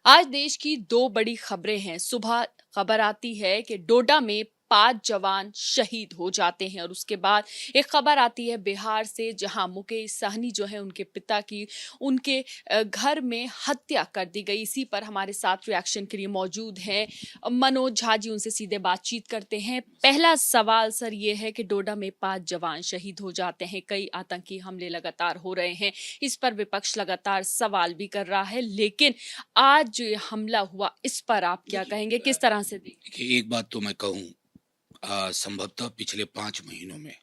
आज देश की दो बड़ी खबरें हैं। सुबह खबर आती है कि डोडा में 5 जवान शहीद हो जाते हैं और उसके बाद एक खबर आती है बिहार से, जहां मुकेश सहनी जो है उनके पिता की उनके घर में हत्या कर दी गई। इसी पर हमारे साथ रिएक्शन के लिए मौजूद हैं मनोज झा जी। उनसे सीधे बातचीत करते हैं। पहला सवाल सर ये है कि डोडा में 5 जवान शहीद हो जाते हैं, कई आतंकी हमले लगातार हो रहे हैं, इस पर विपक्ष लगातार सवाल भी कर रहा है, लेकिन आज जो ये हमला हुआ इस पर आप क्या कहेंगे, किस तरह से देखें? देखिए, एक बात तो मैं कहूँ, संभवतः पिछले 5 महीनों में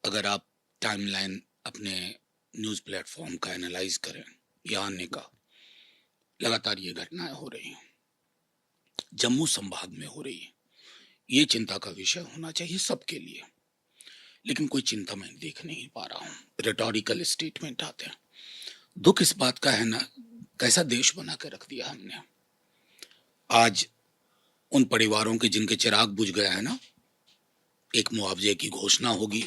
अगर आप टाइमलाइन अपने न्यूज़ प्लेटफॉर्म का एनालाइज करें या अन्य का, लगातार ये घटनाएं हो रही हैं, जम्मू संभाग में हो रही है। ये चिंता का विषय होना चाहिए सबके लिए, लेकिन कोई चिंता मैं देख नहीं पा रहा हूँ। रिटोरिकल स्टेटमेंट आते हैं। दुख इस बात का है ना, कैसा देश बना के रख दिया हमने। आज उन परिवारों के जिनके चिराग बुझ गया है ना, एक मुआवजे की घोषणा होगी,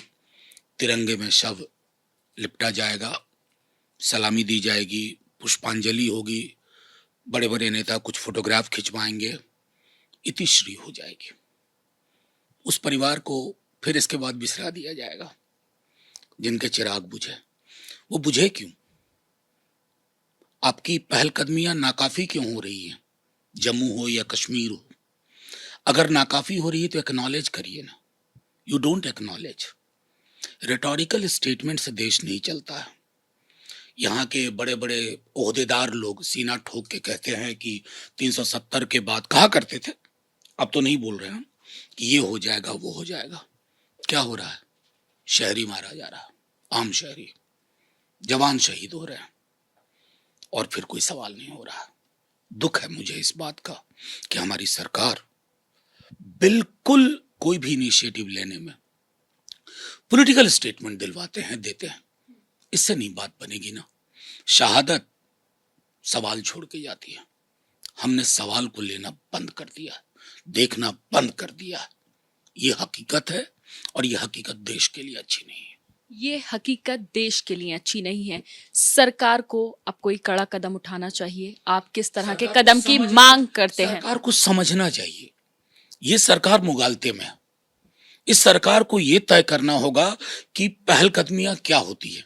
तिरंगे में शव लिपटा जाएगा, सलामी दी जाएगी, पुष्पांजलि होगी, बड़े बड़े नेता कुछ फोटोग्राफ खिंचवाएंगे, इतिश्री हो जाएगी। उस परिवार को फिर इसके बाद बिसरा दिया जाएगा। जिनके चिराग बुझे, वो बुझे क्यों? आपकी पहलकदमियां नाकाफी क्यों हो रही हैं? जम्मू हो या कश्मीर हो, अगर नाकाफी हो रही है तो एक्नॉलेज करिए ना। You don't acknowledge. Rhetorical statement से देश नहीं चलता है। यहाँ के बड़े बड़े ओहदेदार लोग सीना ठोक के कहते हैं कि 370 के बाद कहा करते थे, अब तो नहीं बोल रहे हैं कि ये हो जाएगा वो हो जाएगा। क्या हो रहा है? शहरी मारा जा रहा है, आम शहरी, जवान शहीद हो रहे हैं, और फिर कोई सवाल नहीं हो रहा। दुख है मुझे इस बात का कि हमारी सरकार बिल्कुल कोई भी इनिशिएटिव लेने में पॉलिटिकल स्टेटमेंट दिलवाते हैं, देते हैं। इससे नहीं बात बनेगी ना। शहादत सवाल छोड़ के जाती है। हमने सवाल को लेना बंद कर दिया, देखना बंद कर दिया। ये हकीकत है, और ये हकीकत देश के लिए अच्छी नहीं है। ये हकीकत देश के लिए अच्छी नहीं है। सरकार को अब कोई कड़ा कदम उठाना चाहिए। आप किस तरह के कदम की मांग करते हैं? सरकार को समझना चाहिए, ये सरकार मुगालते में है। इस सरकार को ये तय करना होगा कि पहलकदमियां क्या होती है।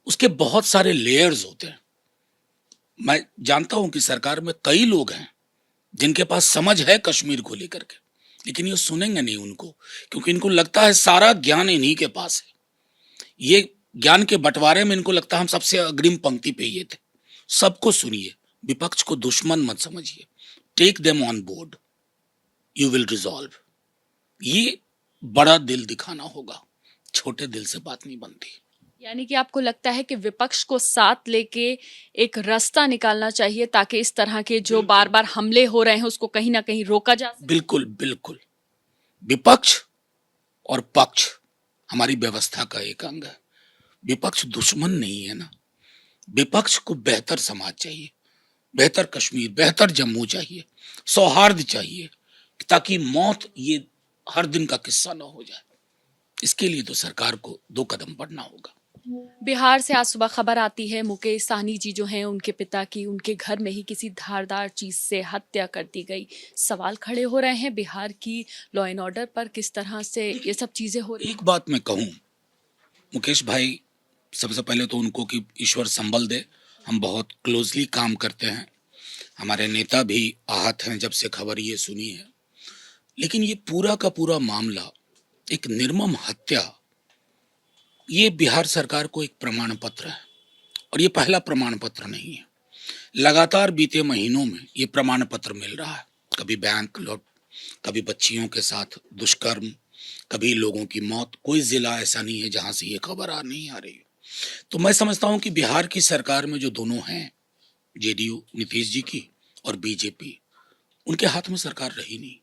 उसके बहुत सारे लेयर्स होते हैं। मैं जानता हूं कि सरकार में कई लोग हैं जिनके पास समझ है कश्मीर को लेकर के, लेकिन ये सुनेंगे नहीं उनको, क्योंकि इनको लगता है सारा ज्ञान इन्हीं के पास है। ये ज्ञान के बंटवारे में इनको लगता है हम सबसे अग्रिम पंक्ति पे ये थे। सबको सुनिए, विपक्ष को दुश्मन मत समझिए। Take them on board, you will resolve. ये बड़ा दिल दिखाना होगा, छोटे दिल से बात नहीं बनती। यानी कि आपको लगता है कि विपक्ष को साथ लेके एक रास्ता निकालना चाहिए, ताकि इस तरह के जो बार बार हमले हो रहे हैं उसको कहीं ना कहीं रोका जा सके? बिल्कुल बिल्कुल। विपक्ष और पक्ष हमारी व्यवस्था का एक अंग है। विपक्ष दुश्मन नहीं है ना। विपक्ष को बेहतर समाज चाहिए, बेहतर कश्मीर, बेहतर जम्मू चाहिए, सौहार्द चाहिए, ताकि मौत ये हर दिन का किस्सा ना हो जाए। इसके लिए तो सरकार को 2 कदम बढ़ना होगा। बिहार से आज सुबह खबर आती है मुकेश सहनी जी जो हैं उनके पिता की उनके घर में ही किसी धारदार चीज से हत्या कर दी गई। सवाल खड़े हो रहे हैं बिहार की लॉ एंड ऑर्डर पर, किस तरह से ये सब चीजें हो रही हैं। एक बात मैं कहूं, मुकेश भाई, सबसे पहले तो उनको कि ईश्वर संबल दे। हम बहुत क्लोजली काम करते हैं, हमारे नेता भी आहत हैं जब से खबर ये सुनी है। लेकिन ये पूरा का पूरा मामला एक निर्मम हत्या, ये बिहार सरकार को एक प्रमाण पत्र है, और ये पहला प्रमाण पत्र नहीं है। लगातार बीते महीनों में ये प्रमाण पत्र मिल रहा है। कभी बैंक लूट, कभी बच्चियों के साथ दुष्कर्म, कभी लोगों की मौत। कोई जिला ऐसा नहीं है जहां से ये खबर नहीं आ रही। तो मैं समझता हूं कि बिहार की सरकार में जो दोनों हैं, जेडीयू नीतीश जी की और बीजेपी, उनके हाथ में सरकार रही नहीं,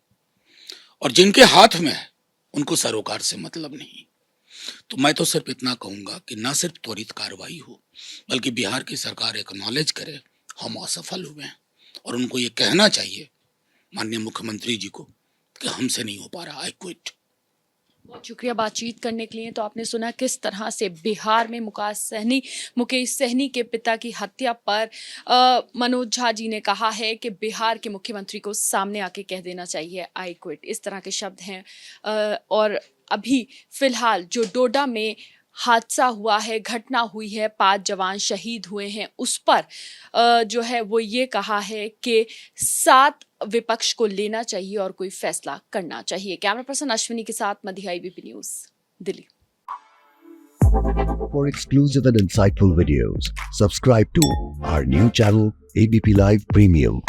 और जिनके हाथ में है उनको सरोकार से मतलब नहीं। तो मैं तो सिर्फ इतना कहूंगा कि ना सिर्फ त्वरित कार्रवाई हो, बल्कि बिहार की सरकार एक्नॉलेज करे हम असफल हुए हैं, और उनको ये कहना चाहिए माननीय मुख्यमंत्री जी को कि हमसे नहीं हो पा रहा, आई क्विट। बहुत शुक्रिया बातचीत करने के लिए। तो आपने सुना किस तरह से बिहार में मुकेश सहनी के पिता की हत्या पर मनोज झा जी ने कहा है कि बिहार के मुख्यमंत्री को सामने आके कह देना चाहिए आई क्विट, इस तरह के शब्द हैं। और अभी फिलहाल जो डोडा में हादसा हुआ है, घटना हुई है, 5 जवान शहीद हुए हैं, उस पर जो है वो ये कहा है कि 7 विपक्ष को लेना चाहिए और कोई फैसला करना चाहिए। कैमरा पर्सन अश्विनी के साथ Madhiya, ABP news, Delhi. For exclusive and insightful videos, subscribe to our new channel ABP Live Premium.